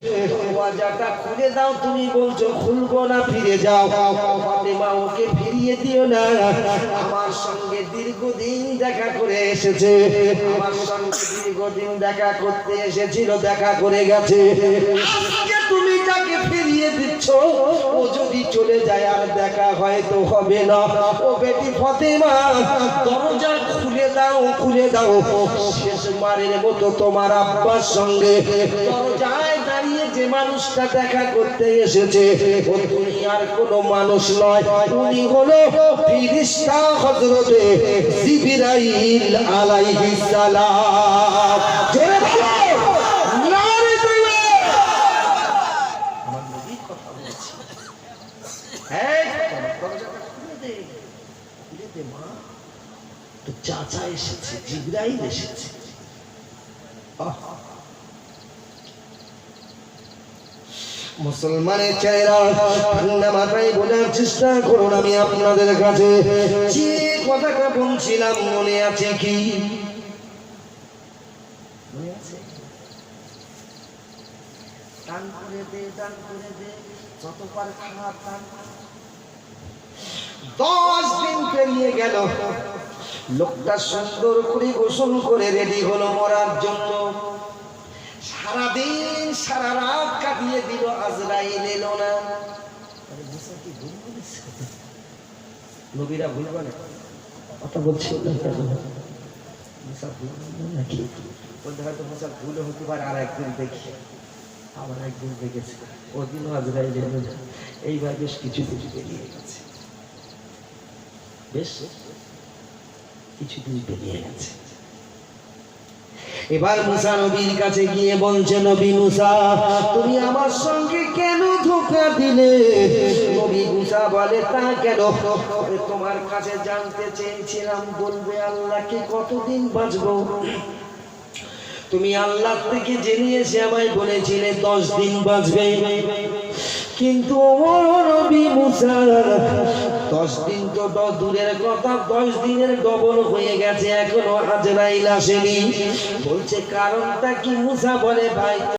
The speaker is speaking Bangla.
দরজাটা খুলে দাও, তুমি বলছো খুলবো না, ফিরে যাও। ফাতেমা ওকে ফিরিয়ে দিও না, আমার সঙ্গে দীর্ঘদিন দেখা করে এসেছে, আমার সঙ্গে দীর্ঘদিন দেখা করতে এসেছিল, দেখা করে গেছে। আজকে তুমি তাকে ফিরিয়ে দিচ্ছ, ও যদি চলে যায় আর দেখা হয়তো হবে না। ও বেটি ফাতেমা, দরজা খুলে দাও, খুলে দাও। শেষবারের মতো তোমার আব্বার সঙ্গে দরজায় দাঁড়িয়ে যে মানুষটা দেখা করতে এসেছে, ও দুনিয়ার কোনো মানুষ নয়, উনি হলো ফেরেশতা হযরতে জিবরাইল আলাইহিস সালাম। জোরে বলো নারে তাকবীর। আমার নবীর কথা বলছি। এই দরজাটা খুলে দে, খুলে দে মা। তো চাচা এসেছে, জিবরাইল এসেছে। মুসলমানের চেহারা ঠান্ডা মাথায় বোঝার চেষ্টা করুন। আমি আপনাদের কাছে যে কথাটা বলছিলাম মনে আছে কি? মনে আছে? টান করে দে, টান করে দে, যতবার খারাপ টান। 10 দিন পেরিয়ে গেল, লোকটা সুন্দর করে গোসল করে রেডি হলো মরার জন্য। সারাদিন সারা রাত কাটিয়ে দিল, আজরাইল এলো না। নবীরা ভুল বলে কথা বলছি নাকি? বলতে হয়তো মুসা ভুল হতে পারে, আর একদিন দেখি, আবার একদিন দেখেছি, ওদিনও আজরাইল এলো না। এইবার বেশ কিছু কিছু বেরিয়ে গেছে, বেশ কিছুদিন বেরিয়ে গেছে। এবার মুসা নবীর কাছে গিয়ে বলছে, নবী মুসা, তুমি আমার সঙ্গে কেন ধোঁকা দিলে? নবী মুসা বলে, তা কেন? তোমার কাছে জানতে চেয়েছিলাম, বলবে আল্লাহকে কতদিন বাঁচবো? তুমি আল্লাহ থেকে জেনে এসে আমায় বলেছিলে 10 দিন বাঁচবে, কিন্তু নবী মুসা 10 দিন তো দূরের কথা, 10 দিনের ডবল হয়ে গেছে, এখনো আজরাইল আসেনি। বলছে কারণটা কি? মুসা বলে, ভাই